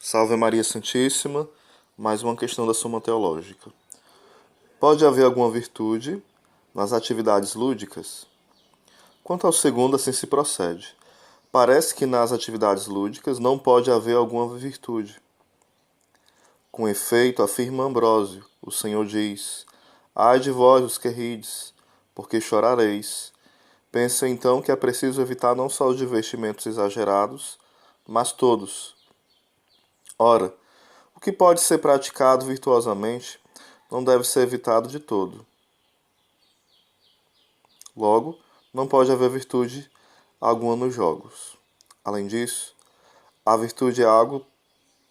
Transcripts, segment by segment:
Salve Maria Santíssima, mais uma questão da Suma Teológica. Pode haver alguma virtude nas atividades lúdicas? Quanto ao segundo, assim se procede. Parece que nas atividades lúdicas não pode haver alguma virtude. Com efeito, afirma Ambrósio, o Senhor diz: Ai de vós, os que rides, porque chorareis. Pensa então que é preciso evitar não só os divertimentos exagerados, mas todos. Ora, o que pode ser praticado virtuosamente não deve ser evitado de todo. Logo, não pode haver virtude alguma nos jogos. Além disso, a virtude é algo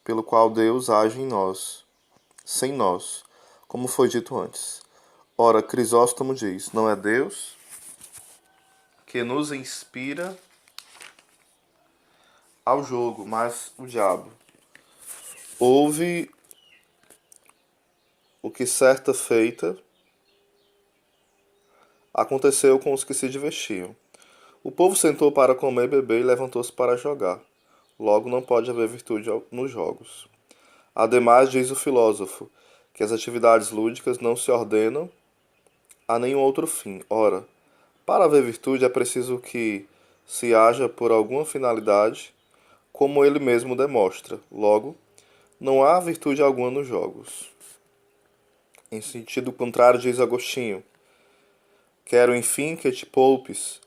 pelo qual Deus age em nós, sem nós, como foi dito antes. Ora, Crisóstomo diz: não é Deus que nos inspira ao jogo, mas o diabo. Houve o que certa feita aconteceu com os que se divertiam. O povo sentou para comer, beber e levantou-se para jogar. Logo não pode haver virtude nos jogos. Ademais, diz o filósofo, que as atividades lúdicas não se ordenam a nenhum outro fim. Ora, para haver virtude é preciso que se haja por alguma finalidade, como ele mesmo demonstra. Logo, não há virtude alguma nos jogos. Em sentido contrário, diz Agostinho: quero, enfim, que te poupes,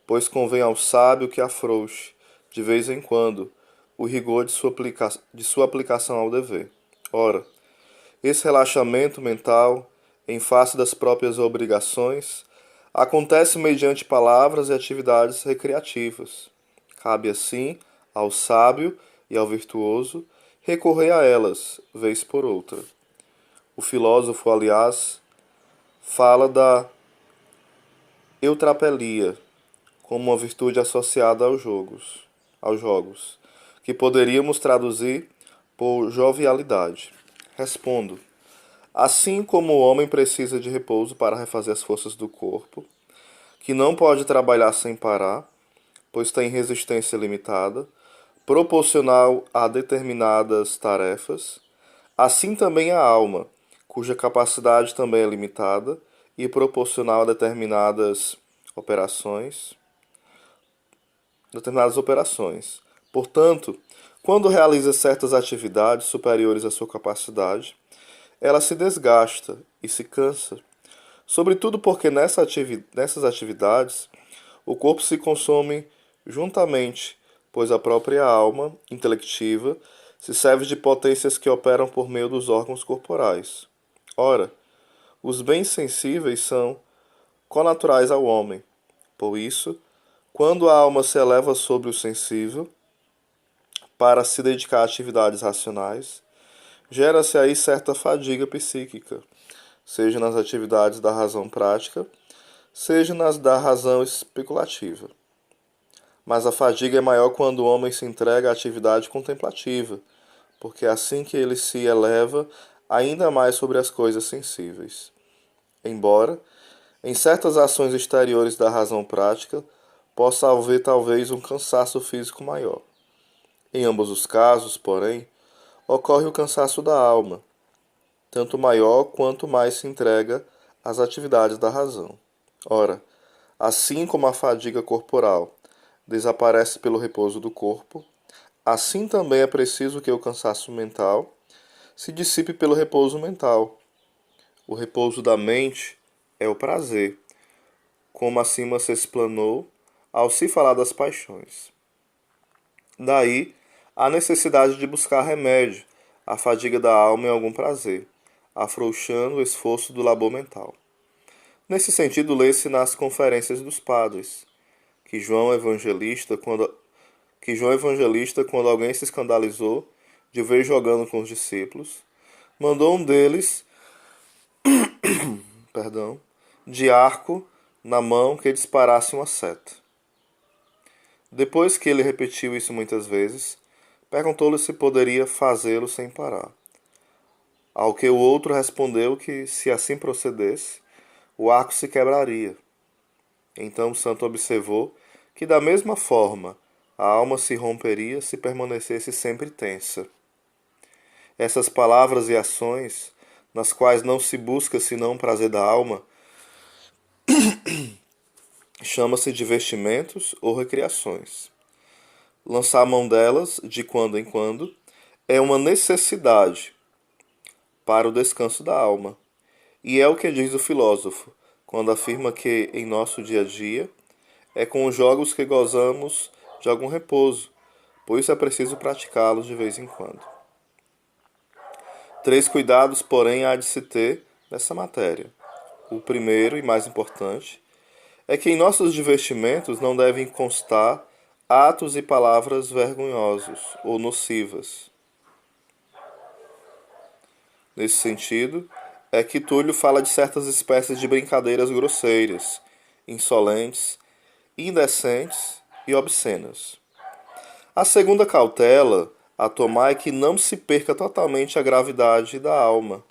pois convém ao sábio que afrouxe, de vez em quando, o rigor de sua aplicação ao dever. Ora, esse relaxamento mental, em face das próprias obrigações, acontece mediante palavras e atividades recreativas. Cabe, assim, ao sábio e ao virtuoso recorrer a elas, vez por outra. O filósofo, aliás, fala da eutrapelia como uma virtude associada aos jogos, que poderíamos traduzir por jovialidade. Respondo: assim como o homem precisa de repouso para refazer as forças do corpo, que não pode trabalhar sem parar, pois tem resistência limitada, proporcional a determinadas tarefas, assim também a alma, cuja capacidade também é limitada e proporcional a operações, determinadas operações. Portanto, quando realiza certas atividades superiores à sua capacidade, ela se desgasta e se cansa, sobretudo porque nessas atividades o corpo se consome juntamente, pois a própria alma intelectiva se serve de potências que operam por meio dos órgãos corporais. Ora, os bens sensíveis são connaturais ao homem. Por isso, quando a alma se eleva sobre o sensível para se dedicar a atividades racionais, gera-se aí certa fadiga psíquica, seja nas atividades da razão prática, seja nas da razão especulativa. Mas a fadiga é maior quando o homem se entrega à atividade contemplativa, porque é assim que ele se eleva ainda mais sobre as coisas sensíveis. Embora, em certas ações exteriores da razão prática, possa haver talvez um cansaço físico maior. Em ambos os casos, porém, ocorre o cansaço da alma, tanto maior quanto mais se entrega às atividades da razão. Ora, assim como a fadiga corporal desaparece pelo repouso do corpo, assim também é preciso que o cansaço mental se dissipe pelo repouso mental. O repouso da mente é o prazer, como acima se explanou ao se falar das paixões. Daí a necessidade de buscar remédio à fadiga da alma em algum prazer, afrouxando o esforço do labor mental. Nesse sentido, lê-se nas conferências dos padres que João Evangelista, quando alguém se escandalizou de ver jogando com os discípulos, mandou um deles, perdão, de arco na mão que disparasse uma seta. Depois que ele repetiu isso muitas vezes, perguntou-lhe se poderia fazê-lo sem parar. Ao que o outro respondeu que, se assim procedesse, o arco se quebraria. Então o santo observou que, da mesma forma, a alma se romperia se permanecesse sempre tensa. Essas palavras e ações, nas quais não se busca senão o prazer da alma, chama-se divertimentos ou recreações. Lançar mão delas, de quando em quando, é uma necessidade para o descanso da alma. E é o que diz o filósofo, quando afirma que, em nosso dia a dia, é com os jogos que gozamos de algum repouso, por isso é preciso praticá-los de vez em quando. 3 cuidados, porém, há de se ter nessa matéria. O primeiro e mais importante é que em nossos divertimentos não devem constar atos e palavras vergonhosos ou nocivas. Nesse sentido, é que Túlio fala de certas espécies de brincadeiras grosseiras, insolentes, indecentes e obscenas. A segunda cautela a tomar é que não se perca totalmente a gravidade da alma.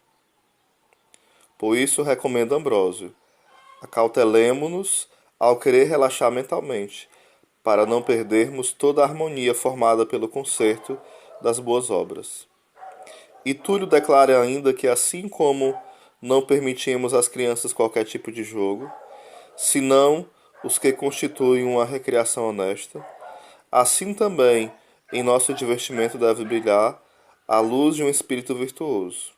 Por isso recomenda Ambrósio: acautelemo-nos ao querer relaxar mentalmente, para não perdermos toda a harmonia formada pelo concerto das boas obras. E Túlio declara ainda que, assim como não permitimos às crianças qualquer tipo de jogo, senão os que constituem uma recreação honesta, assim também em nosso divertimento deve brilhar a luz de um espírito virtuoso.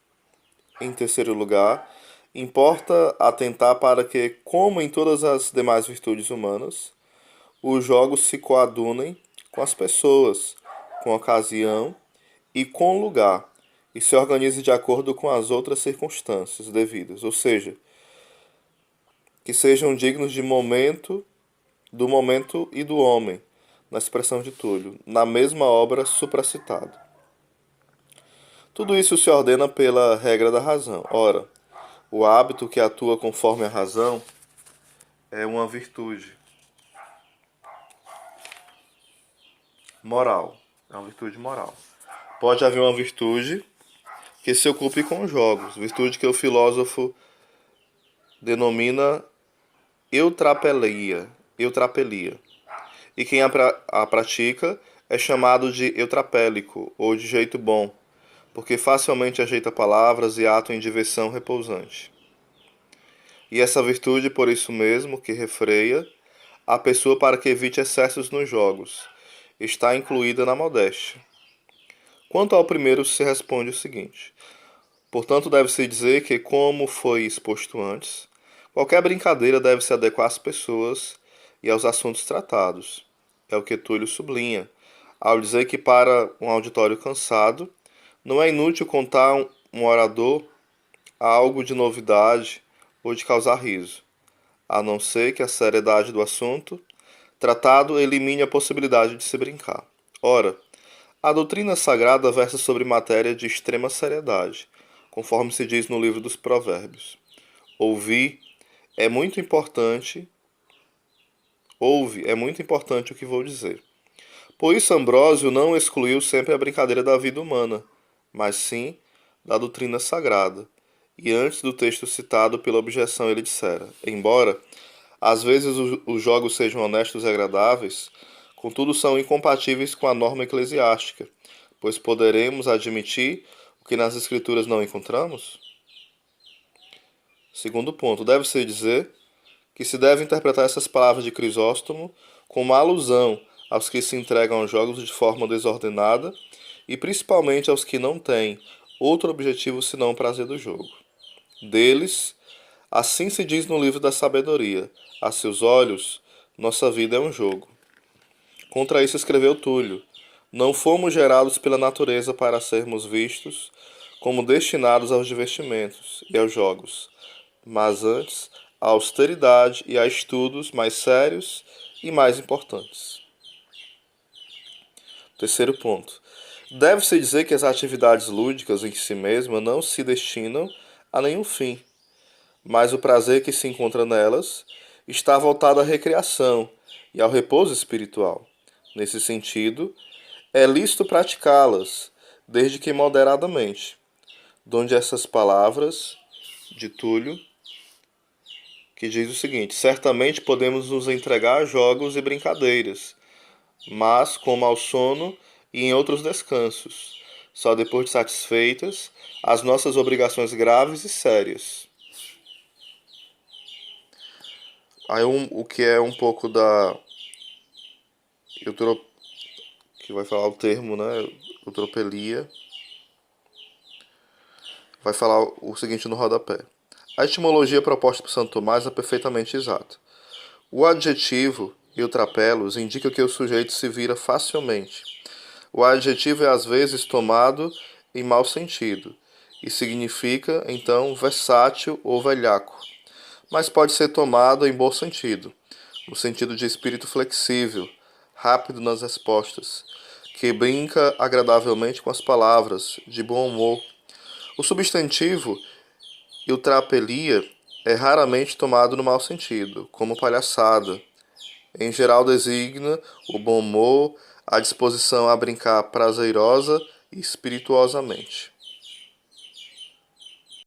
Em terceiro lugar, importa atentar para que, como em todas as demais virtudes humanas, os jogos se coadunem com as pessoas, com a ocasião e com o lugar, e se organize de acordo com as outras circunstâncias devidas, ou seja, que sejam dignos do momento e do homem, na expressão de Túlio, na mesma obra supracitada. Tudo isso se ordena pela regra da razão. Ora, o hábito que atua conforme a razão é uma virtude moral. É uma virtude moral. Pode haver uma virtude que se ocupe com os jogos, virtude que o filósofo denomina eutrapelia. E quem a pratica é chamado de eutrapélico, ou de jeito bom, porque facilmente ajeita palavras e ato em diversão repousante. E essa virtude, por isso mesmo, que refreia a pessoa para que evite excessos nos jogos, está incluída na modéstia. Quanto ao primeiro, se responde o seguinte: portanto, deve-se dizer que, como foi exposto antes, qualquer brincadeira deve se adequar às pessoas e aos assuntos tratados. É o que Túlio sublinha, ao dizer que para um auditório cansado, não é inútil contar um orador algo de novidade ou de causar riso, a não ser que a seriedade do assunto tratado elimine a possibilidade de se brincar. Ora, a doutrina sagrada versa sobre matéria de extrema seriedade, conforme se diz no livro dos Provérbios. Ouvir é muito importante, ouve, é muito importante o que vou dizer. Por isso Ambrósio não excluiu sempre a brincadeira da vida humana, mas sim da doutrina sagrada. E antes do texto citado pela objeção ele dissera: embora às vezes os jogos sejam honestos e agradáveis, contudo são incompatíveis com a norma eclesiástica, pois poderemos admitir o que nas Escrituras não encontramos? Segundo ponto, deve-se dizer que se deve interpretar essas palavras de Crisóstomo como uma alusão aos que se entregam aos jogos de forma desordenada e principalmente aos que não têm outro objetivo senão o prazer do jogo. Deles, assim se diz no livro da sabedoria: a seus olhos, nossa vida é um jogo. Contra isso escreveu Túlio: não fomos gerados pela natureza para sermos vistos como destinados aos divertimentos e aos jogos, mas antes à austeridade e a estudos mais sérios e mais importantes. Terceiro ponto. Deve-se dizer que as atividades lúdicas em si mesmas não se destinam a nenhum fim, mas o prazer que se encontra nelas está voltado à recreação e ao repouso espiritual. Nesse sentido, é lícito praticá-las, desde que moderadamente, donde essas palavras de Túlio, que diz o seguinte: certamente podemos nos entregar a jogos e brincadeiras, mas como ao sono e em outros descansos, só depois de satisfeitas as nossas obrigações graves e sérias. Aí o que é um pouco da que vai falar o termo, né? Eutropelia. Vai falar o seguinte no rodapé. A etimologia proposta por Santo Tomás é perfeitamente exata. O adjetivo eutrapelos indica que o sujeito se vira facilmente. O adjetivo é às vezes tomado em mau sentido e significa, então, versátil ou velhaco, mas pode ser tomado em bom sentido, no sentido de espírito flexível, rápido nas respostas, que brinca agradavelmente com as palavras, de bom humor. O substantivo eutrapelia é raramente tomado no mau sentido, como palhaçada. Em geral designa o bom humor, a disposição a brincar prazerosa e espirituosamente.